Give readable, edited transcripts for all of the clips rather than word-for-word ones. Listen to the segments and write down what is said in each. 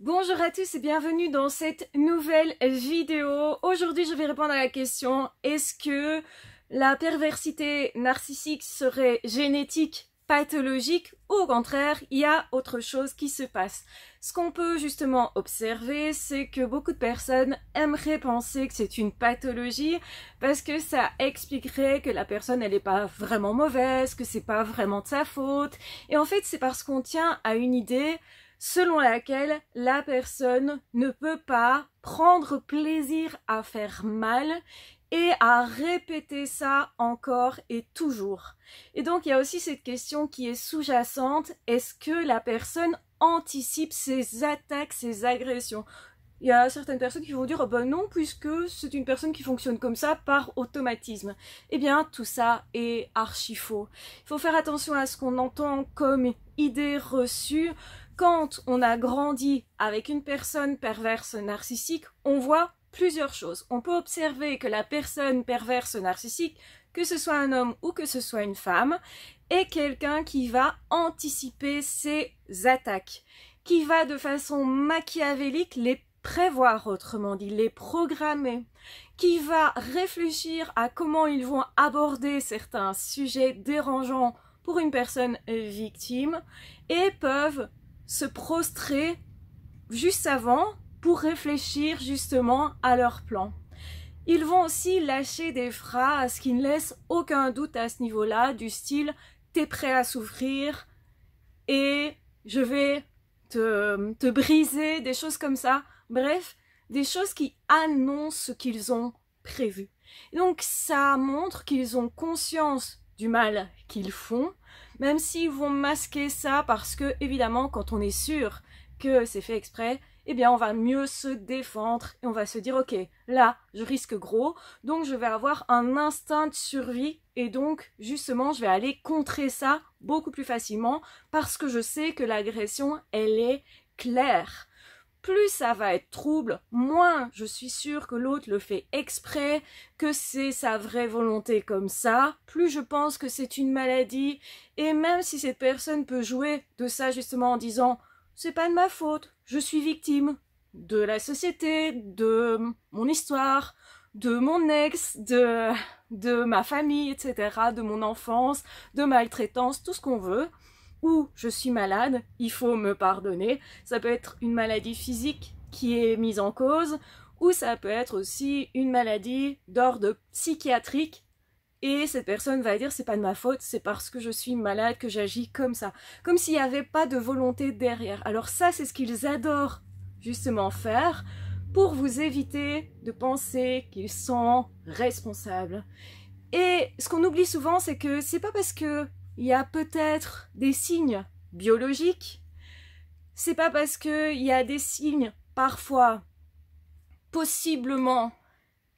Bonjour à tous et bienvenue dans cette nouvelle vidéo. Aujourd'hui, je vais répondre à la question: est-ce que la perversité narcissique serait génétique, pathologique, ou au contraire, il y a autre chose qui se passe? Ce qu'on peut justement observer, c'est que beaucoup de personnes aimeraient penser que c'est une pathologie parce que ça expliquerait que la personne, elle n'est pas vraiment mauvaise, que c'est pas vraiment de sa faute. Et en fait, c'est parce qu'on tient à une idée selon laquelle la personne ne peut pas prendre plaisir à faire mal et à répéter ça encore et toujours. Et donc il y a aussi cette question qui est sous-jacente: est-ce que la personne anticipe ses attaques, ses agressions? Il y a certaines personnes qui vont dire: oh ben non, puisque c'est une personne qui fonctionne comme ça par automatisme. Eh bien, tout ça est archi faux. Il faut faire attention à ce qu'on entend comme idée reçue. Quand on a grandi avec une personne perverse narcissique, on voit plusieurs choses. On peut observer que la personne perverse narcissique, que ce soit un homme ou que ce soit une femme, est quelqu'un qui va anticiper ses attaques, qui va de façon machiavélique les prévoir, autrement dit, les programmer, qui va réfléchir à comment ils vont aborder certains sujets dérangeants pour une personne victime et peuvent se prostrer juste avant pour réfléchir justement à leur plan. Ils vont aussi lâcher des phrases qui ne laissent aucun doute à ce niveau-là, du style « t'es prêt à souffrir et je vais te briser », des choses comme ça. Bref, des choses qui annoncent ce qu'ils ont prévu. Et donc ça montre qu'ils ont conscience du mal qu'ils font, même s'ils vont masquer ça parce que, évidemment, quand on est sûr que c'est fait exprès, eh bien on va mieux se défendre et on va se dire: ok, là je risque gros, donc je vais avoir un instinct de survie et donc justement je vais aller contrer ça beaucoup plus facilement parce que je sais que l'agression, elle est claire. Plus ça va être trouble, moins je suis sûre que l'autre le fait exprès, que c'est sa vraie volonté comme ça, plus je pense que c'est une maladie. Et même si cette personne peut jouer de ça justement en disant: c'est pas de ma faute, je suis victime de la société, de mon histoire, de mon ex, de ma famille, etc., de mon enfance, de maltraitance, tout ce qu'on veut, ou je suis malade, il faut me pardonner. Ça peut être une maladie physique qui est mise en cause, ou ça peut être aussi une maladie d'ordre psychiatrique, et cette personne va dire: c'est pas de ma faute, c'est parce que je suis malade que j'agis comme ça. Comme s'il n'y avait pas de volonté derrière. Alors ça, c'est ce qu'ils adorent justement faire pour vous éviter de penser qu'ils sont responsables. Et ce qu'on oublie souvent, c'est que c'est pas parce que il y a peut-être des signes biologiques, c'est pas parce qu'il y a des signes parfois possiblement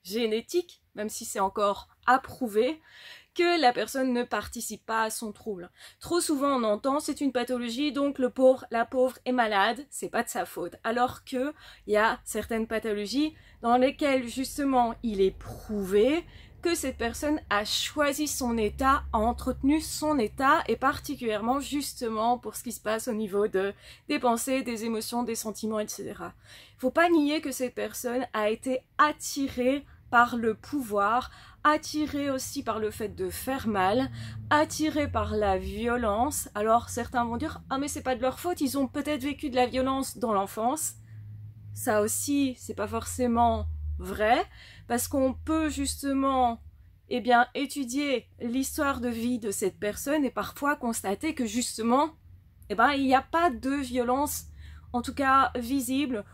génétiques, même si c'est encore approuvé, que la personne ne participe pas à son trouble. Trop souvent on entend: c'est une pathologie, donc la pauvre est malade, c'est pas de sa faute. Alors que il y a certaines pathologies dans lesquelles justement il est prouvé que cette personne a choisi son état, a entretenu son état, et particulièrement justement pour ce qui se passe au niveau des pensées, des émotions, des sentiments, etc. Il ne faut pas nier que cette personne a été attirée par le pouvoir, attirée aussi par le fait de faire mal, attirée par la violence. Alors certains vont dire: ah mais c'est pas de leur faute, ils ont peut-être vécu de la violence dans l'enfance. Ça aussi, c'est pas forcément vrai, parce qu'on peut justement étudier l'histoire de vie de cette personne et parfois constater que justement, il n'y a pas de violence, en tout cas visible.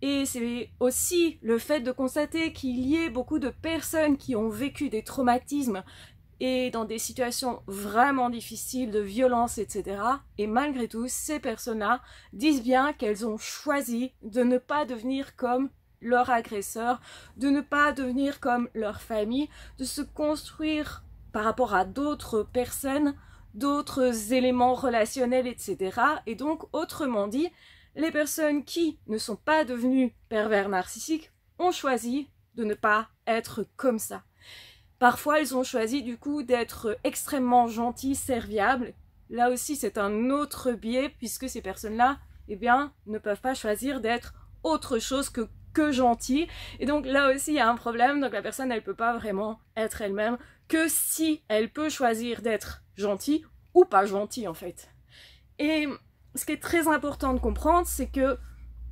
Et c'est aussi le fait de constater qu'il y ait beaucoup de personnes qui ont vécu des traumatismes et dans des situations vraiment difficiles de violence, etc. Et malgré tout, ces personnes-là disent bien qu'elles ont choisi de ne pas devenir comme leur agresseur, de ne pas devenir comme leur famille, de se construire par rapport à d'autres personnes, d'autres éléments relationnels, etc. Et donc, autrement dit, les personnes qui ne sont pas devenues pervers narcissiques ont choisi de ne pas être comme ça. Parfois, ils ont choisi du coup d'être extrêmement gentils, serviables. Là aussi, c'est un autre biais puisque ces personnes-là eh bien, ne peuvent pas choisir d'être autre chose que gentils. Et donc là aussi, il y a un problème. Donc la personne, elle peut pas vraiment être elle-même que si elle peut choisir d'être gentille ou pas gentille, en fait. Et ce qui est très important de comprendre, c'est que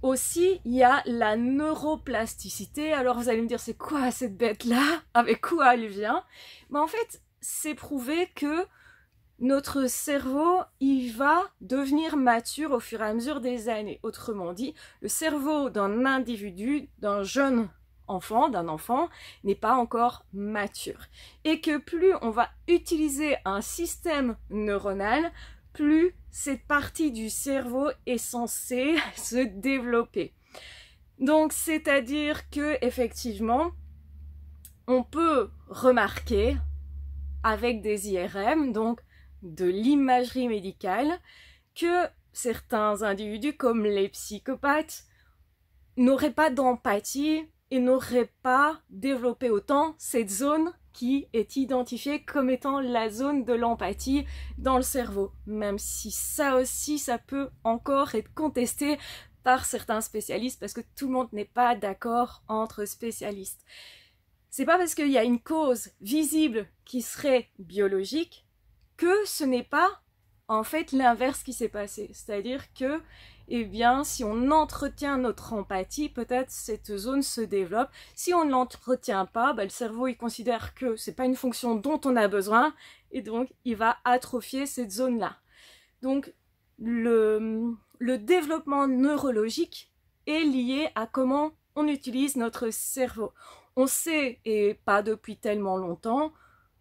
aussi, il y a la neuroplasticité. Alors vous allez me dire, c'est quoi cette bête-là? Avec quoi elle vient? Mais en fait, c'est prouvé que notre cerveau, il va devenir mature au fur et à mesure des années. Autrement dit, le cerveau d'un individu, d'un jeune enfant, d'un enfant, n'est pas encore mature. Et que plus on va utiliser un système neuronal, plus cette partie du cerveau est censée se développer. Donc, c'est-à-dire que effectivement, on peut remarquer avec des IRM, donc de l'imagerie médicale, que certains individus, comme les psychopathes, n'auraient pas d'empathie et n'auraient pas développé autant cette zone qui est identifiée comme étant la zone de l'empathie dans le cerveau. Même si ça aussi, ça peut encore être contesté par certains spécialistes, parce que tout le monde n'est pas d'accord entre spécialistes. C'est pas parce qu'il y a une cause visible qui serait biologique que ce n'est pas en fait l'inverse qui s'est passé. C'est-à-dire que, eh bien, si on entretient notre empathie, peut-être cette zone se développe. Si on ne l'entretient pas, le cerveau il considère que c'est pas une fonction dont on a besoin et donc il va atrophier cette zone-là. Donc le développement neurologique est lié à comment on utilise notre cerveau. On sait, et pas depuis tellement longtemps,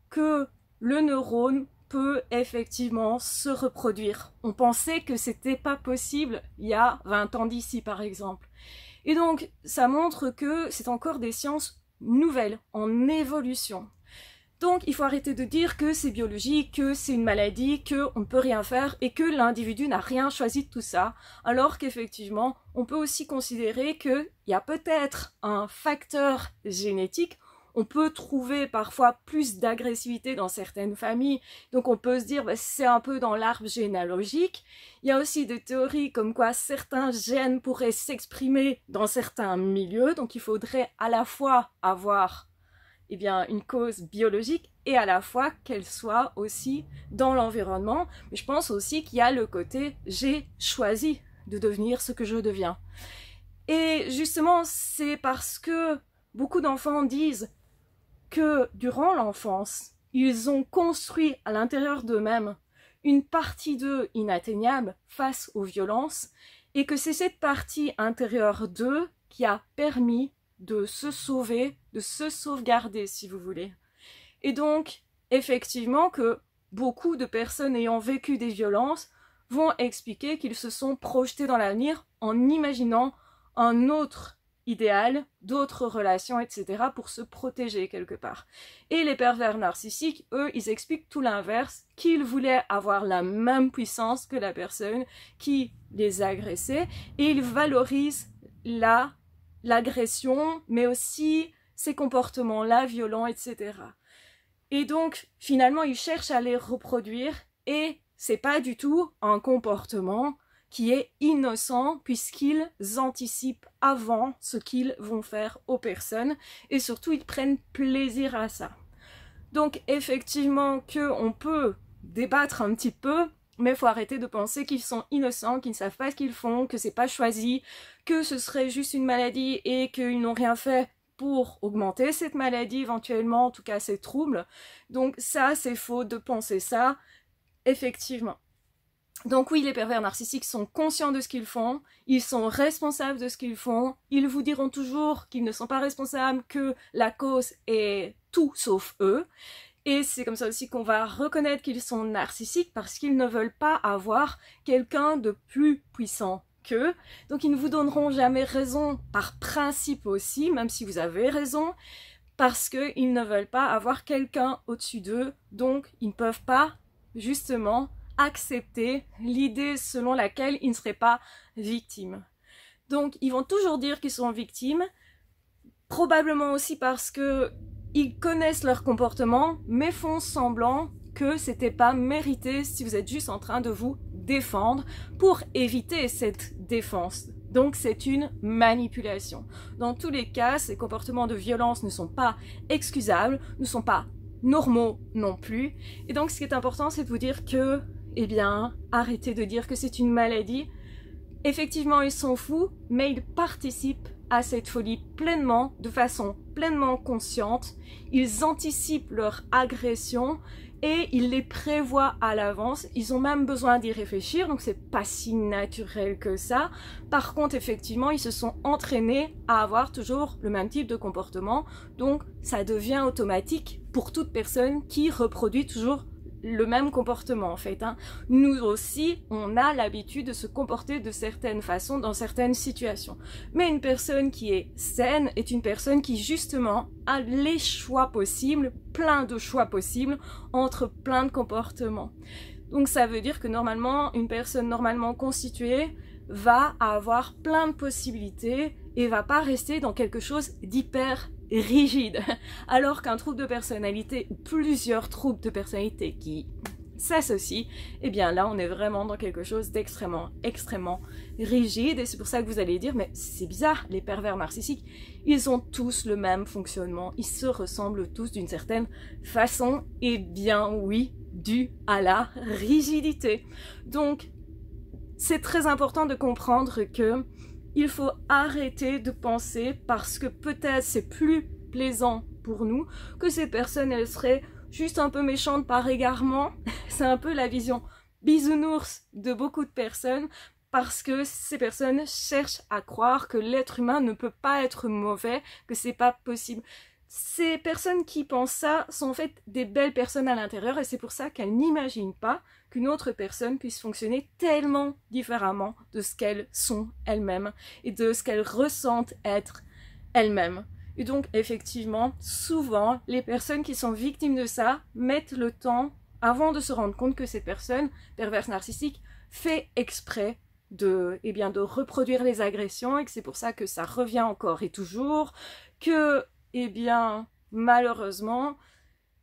que le neurone peut effectivement se reproduire. On pensait que c'était pas possible il y a 20 ans d'ici, par exemple. Et donc, ça montre que c'est encore des sciences nouvelles, en évolution. Donc, il faut arrêter de dire que c'est biologique, que c'est une maladie, qu'on ne peut rien faire et que l'individu n'a rien choisi de tout ça, alors qu'effectivement, on peut aussi considérer qu'il y a peut-être un facteur génétique. On peut trouver parfois plus d'agressivité dans certaines familles, donc on peut se dire c'est un peu dans l'arbre généalogique. Il y a aussi des théories comme quoi certains gènes pourraient s'exprimer dans certains milieux, donc il faudrait à la fois avoir une cause biologique et à la fois qu'elle soit aussi dans l'environnement. Mais je pense aussi qu'il y a le côté j'ai choisi de devenir ce que je deviens. Et justement, c'est parce que beaucoup d'enfants disent que durant l'enfance, ils ont construit à l'intérieur d'eux-mêmes une partie d'eux inatteignable face aux violences et que c'est cette partie intérieure d'eux qui a permis de se sauver, de se sauvegarder si vous voulez. Et donc, effectivement que beaucoup de personnes ayant vécu des violences vont expliquer qu'ils se sont projetés dans l'avenir en imaginant un autre idéal, d'autres relations, etc. pour se protéger quelque part. Et les pervers narcissiques, eux, ils expliquent tout l'inverse, qu'ils voulaient avoir la même puissance que la personne qui les agressait, et ils valorisent l'agression, mais aussi ces comportements-là violents, etc. Et donc, finalement, ils cherchent à les reproduire, et c'est pas du tout un comportement qui est innocent puisqu'ils anticipent avant ce qu'ils vont faire aux personnes et surtout ils prennent plaisir à ça. Donc effectivement qu'on peut débattre un petit peu, mais il faut arrêter de penser qu'ils sont innocents, qu'ils ne savent pas ce qu'ils font, que c'est pas choisi, que ce serait juste une maladie et qu'ils n'ont rien fait pour augmenter cette maladie éventuellement, en tout cas ces troubles. Donc ça c'est faux de penser ça, effectivement. Donc oui, les pervers narcissiques sont conscients de ce qu'ils font, ils sont responsables de ce qu'ils font, ils vous diront toujours qu'ils ne sont pas responsables, que la cause est tout sauf eux, et c'est comme ça aussi qu'on va reconnaître qu'ils sont narcissiques parce qu'ils ne veulent pas avoir quelqu'un de plus puissant qu'eux, donc ils ne vous donneront jamais raison par principe aussi, même si vous avez raison, parce qu'ils ne veulent pas avoir quelqu'un au-dessus d'eux, donc ils ne peuvent pas, justement, accepter l'idée selon laquelle ils ne seraient pas victimes. Donc ils vont toujours dire qu'ils sont victimes, probablement aussi parce que ils connaissent leur comportement, mais font semblant que c'était pas mérité si vous êtes juste en train de vous défendre pour éviter cette défense. Donc c'est une manipulation. Dans tous les cas, ces comportements de violence ne sont pas excusables, ne sont pas normaux non plus. Et donc ce qui est important, c'est de vous dire que, eh bien, arrêtez de dire que c'est une maladie. Effectivement, ils sont fous, mais ils participent à cette folie pleinement, de façon pleinement consciente. Ils anticipent leur agression et ils les prévoient à l'avance. Ils ont même besoin d'y réfléchir, donc c'est pas si naturel que ça. Par contre, effectivement, ils se sont entraînés à avoir toujours le même type de comportement, donc ça devient automatique pour toute personne qui reproduit toujours le même comportement en fait. Nous aussi, on a l'habitude de se comporter de certaines façons dans certaines situations. Mais une personne qui est saine est une personne qui justement a les choix possibles, plein de choix possibles entre plein de comportements. Donc ça veut dire que normalement, une personne normalement constituée va avoir plein de possibilités et va pas rester dans quelque chose d'hyper rigide, alors qu'un trouble de personnalité ou plusieurs troubles de personnalité qui s'associent, eh bien là on est vraiment dans quelque chose d'extrêmement, extrêmement rigide. Et c'est pour ça que vous allez dire, mais c'est bizarre, les pervers narcissiques, ils ont tous le même fonctionnement, ils se ressemblent tous d'une certaine façon. Eh bien oui, dû à la rigidité. Donc c'est très important de comprendre que il faut arrêter de penser, parce que peut-être c'est plus plaisant pour nous, que ces personnes, elles seraient juste un peu méchantes par égarement. C'est un peu la vision bisounours de beaucoup de personnes, parce que ces personnes cherchent à croire que l'être humain ne peut pas être mauvais, que c'est pas possible. Ces personnes qui pensent ça sont en fait des belles personnes à l'intérieur, et c'est pour ça qu'elles n'imaginent pas qu'une autre personne puisse fonctionner tellement différemment de ce qu'elles sont elles-mêmes et de ce qu'elles ressentent être elles-mêmes. Et donc effectivement, souvent, les personnes qui sont victimes de ça mettent le temps avant de se rendre compte que cette personne perverse narcissique fait exprès de reproduire les agressions, et que c'est pour ça que ça revient encore et toujours, que malheureusement,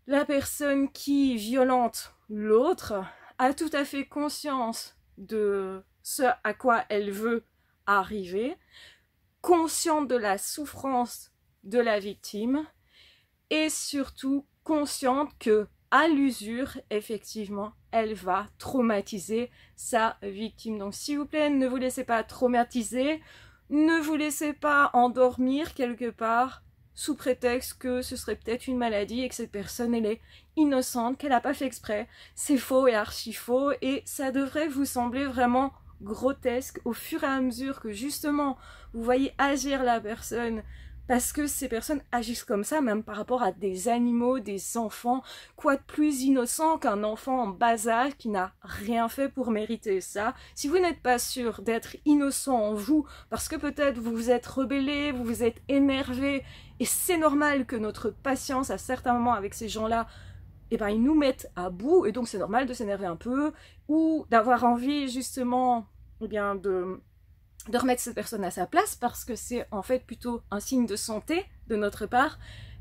la personne qui violente l'autre a tout à fait conscience de ce à quoi elle veut arriver, consciente de la souffrance de la victime, et surtout consciente que, à l'usure, effectivement, elle va traumatiser sa victime. Donc s'il vous plaît, ne vous laissez pas traumatiser, ne vous laissez pas endormir quelque part sous prétexte que ce serait peut-être une maladie et que cette personne, elle est innocente, qu'elle n'a pas fait exprès. C'est faux et archi faux, et ça devrait vous sembler vraiment grotesque au fur et à mesure que justement vous voyez agir la personne, parce que ces personnes agissent comme ça même par rapport à des animaux, des enfants. Quoi de plus innocent qu'un enfant en bas âge qui n'a rien fait pour mériter ça? Si vous n'êtes pas sûr d'être innocent en vous, parce que peut-être vous vous êtes rebellé, vous vous êtes énervé, et c'est normal que notre patience à certains moments avec ces gens-là, ils nous mettent à bout, et donc c'est normal de s'énerver un peu, ou d'avoir envie justement de remettre cette personne à sa place, parce que c'est en fait plutôt un signe de santé de notre part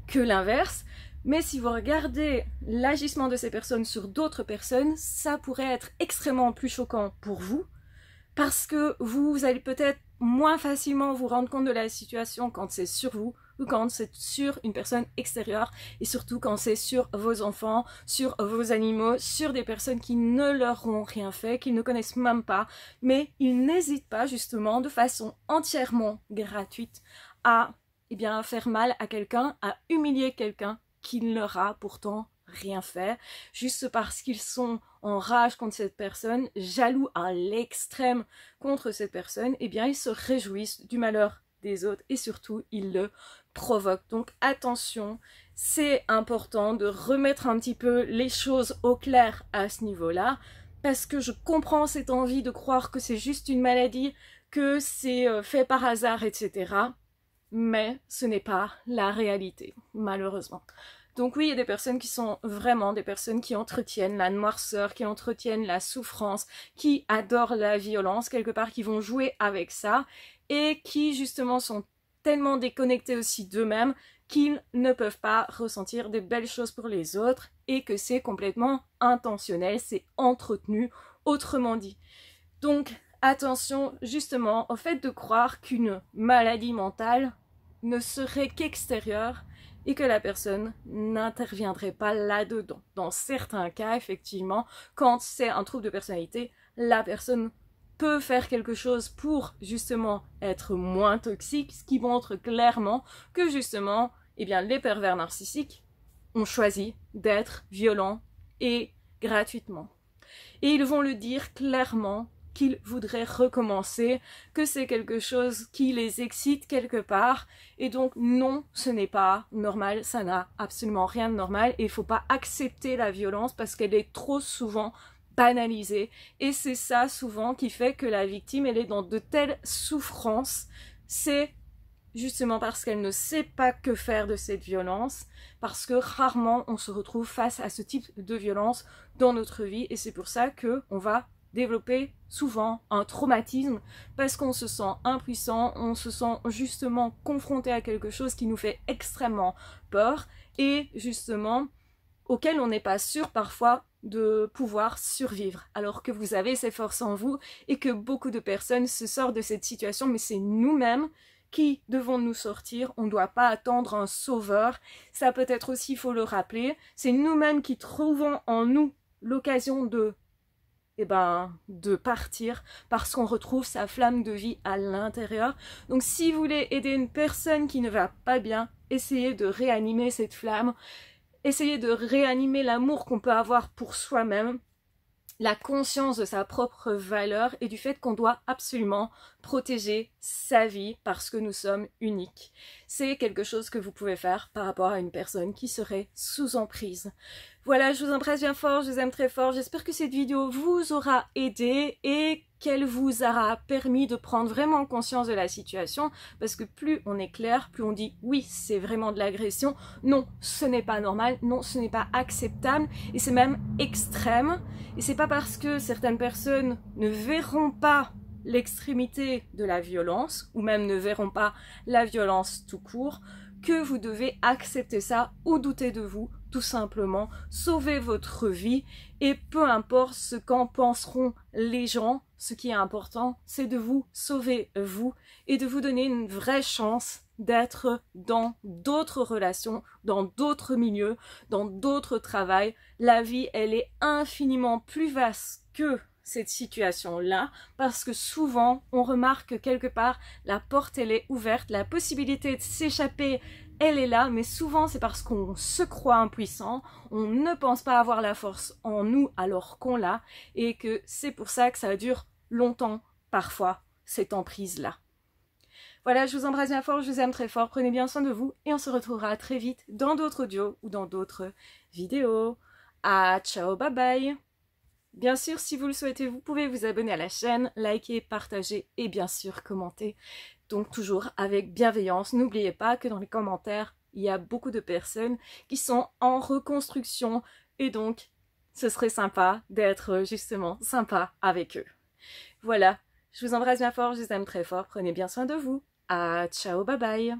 que l'inverse. Mais si vous regardez l'agissement de ces personnes sur d'autres personnes, ça pourrait être extrêmement plus choquant pour vous, parce que vous allez peut-être moins facilement vous rendre compte de la situation quand c'est sur vous, ou quand c'est sur une personne extérieure, et surtout quand c'est sur vos enfants, sur vos animaux, sur des personnes qui ne leur ont rien fait, qu'ils ne connaissent même pas, mais ils n'hésitent pas justement de façon entièrement gratuite à faire mal à quelqu'un, à humilier quelqu'un qui ne leur a pourtant rien fait, juste parce qu'ils sont en rage contre cette personne, jaloux à l'extrême contre cette personne, ils se réjouissent du malheur des autres, et surtout ils le provoquent. Donc attention, c'est important de remettre un petit peu les choses au clair à ce niveau-là, parce que je comprends cette envie de croire que c'est juste une maladie, que c'est fait par hasard, etc. Mais ce n'est pas la réalité, malheureusement. Donc oui, il y a des personnes qui sont vraiment des personnes qui entretiennent la noirceur, qui entretiennent la souffrance, qui adorent la violence, quelque part, qui vont jouer avec ça, et qui justement sont tellement déconnectés aussi d'eux-mêmes qu'ils ne peuvent pas ressentir des belles choses pour les autres et que c'est complètement intentionnel, c'est entretenu, autrement dit. Donc, attention justement au fait de croire qu'une maladie mentale ne serait qu'extérieure et que la personne n'interviendrait pas là-dedans. Dans certains cas, effectivement, quand c'est un trouble de personnalité, la personne peut faire quelque chose pour justement être moins toxique, ce qui montre clairement que justement, eh bien, les pervers narcissiques ont choisi d'être violents et gratuitement. Et ils vont le dire clairement qu'ils voudraient recommencer, que c'est quelque chose qui les excite quelque part, et donc non, ce n'est pas normal, ça n'a absolument rien de normal, et il ne faut pas accepter la violence parce qu'elle est trop souvent banalisée, et c'est ça souvent qui fait que la victime, elle est dans de telles souffrances, c'est justement parce qu'elle ne sait pas que faire de cette violence, parce que rarement on se retrouve face à ce type de violence dans notre vie, et c'est pour ça qu'on va développer souvent un traumatisme parce qu'on se sent impuissant, on se sent justement confronté à quelque chose qui nous fait extrêmement peur et justement auquel on n'est pas sûr parfois de pouvoir survivre, alors que vous avez ces forces en vous et que beaucoup de personnes se sortent de cette situation, mais c'est nous-mêmes qui devons nous sortir, on ne doit pas attendre un sauveur, ça peut être aussi, il faut le rappeler, c'est nous-mêmes qui trouvons en nous l'occasion de partir parce qu'on retrouve sa flamme de vie à l'intérieur. Donc si vous voulez aider une personne qui ne va pas bien, essayez de réanimer cette flamme, essayez de réanimer l'amour qu'on peut avoir pour soi-même, la conscience de sa propre valeur et du fait qu'on doit absolument protéger sa vie parce que nous sommes uniques. C'est quelque chose que vous pouvez faire par rapport à une personne qui serait sous emprise. Voilà, je vous embrasse bien fort, je vous aime très fort. J'espère que cette vidéo vous aura aidé et qu'elle vous aura permis de prendre vraiment conscience de la situation, parce que plus on est clair, plus on dit oui, c'est vraiment de l'agression, non, ce n'est pas normal, non, ce n'est pas acceptable, et c'est même extrême, et c'est pas parce que certaines personnes ne verront pas l'extrémité de la violence, ou même ne verront pas la violence tout court, que vous devez accepter ça ou douter de vous, tout simplement, sauver votre vie, et peu importe ce qu'en penseront les gens, ce qui est important, c'est de vous sauver vous, et de vous donner une vraie chance d'être dans d'autres relations, dans d'autres milieux, dans d'autres travails. La vie, elle est infiniment plus vaste que cette situation-là, parce que souvent, on remarque que quelque part, la porte, elle est ouverte, la possibilité de s'échapper, elle est là, mais souvent, c'est parce qu'on se croit impuissant, on ne pense pas avoir la force en nous alors qu'on l'a, et que c'est pour ça que ça dure longtemps, parfois, cette emprise-là. Voilà, je vous embrasse bien fort, je vous aime très fort, prenez bien soin de vous, et on se retrouvera très vite dans d'autres audios ou dans d'autres vidéos. Ah, ciao, bye bye! Bien sûr, si vous le souhaitez, vous pouvez vous abonner à la chaîne, liker, partager et bien sûr commenter. Donc toujours avec bienveillance. N'oubliez pas que dans les commentaires, il y a beaucoup de personnes qui sont en reconstruction et donc ce serait sympa d'être justement sympa avec eux. Voilà, je vous embrasse bien fort, je vous aime très fort, prenez bien soin de vous. Ah, ciao, bye bye!